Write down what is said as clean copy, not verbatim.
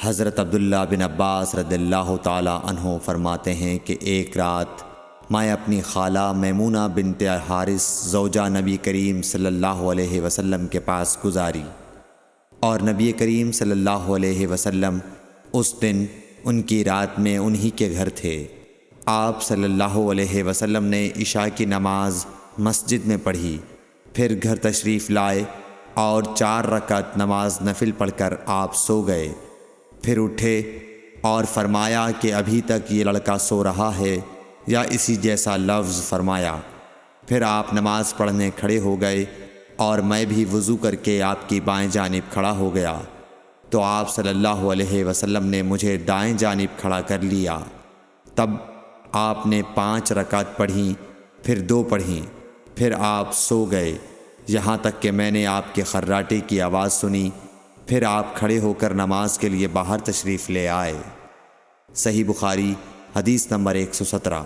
حضرت عبداللہ بن عباس رضی اللہ تعالی عنہ فرماتے ہیں کہ ایک رات میں اپنی خالہ میمونہ بنت حارث زوجہ نبی کریم صلی اللہ علیہ وسلم کے پاس گزاری، اور نبی کریم صلی اللہ علیہ وسلم اس دن ان کی رات میں انہی کے گھر تھے۔ آپ صلی اللہ علیہ وسلم نے عشاء کی نماز مسجد میں پڑھی، پھر گھر تشریف لائے اور 4 رکعت نماز نفل پڑھ کر آپ سو گئے۔ پھر اٹھے اور فرمایا کہ ابھی تک یہ لڑکا سو رہا ہے یا اسی جیسا لفظ فرمایا۔ پھر آپ نماز پڑھنے کھڑے ہو گئے اور میں بھی وضو کر کے آپ کی بائیں جانب کھڑا ہو گیا، تو آپ صلی اللہ علیہ وسلم نے مجھے دائیں جانب کھڑا کر لیا۔ تب آپ نے 5 رکعت پڑھیں، پھر 2 پڑھیں، پھر آپ سو گئے، یہاں تک کہ میں نے آپ کے خراٹے کی آواز سنی۔ پھر آپ کھڑے ہو کر نماز کے لیے باہر تشریف لے آئے۔ صحیح بخاری حدیث نمبر 117۔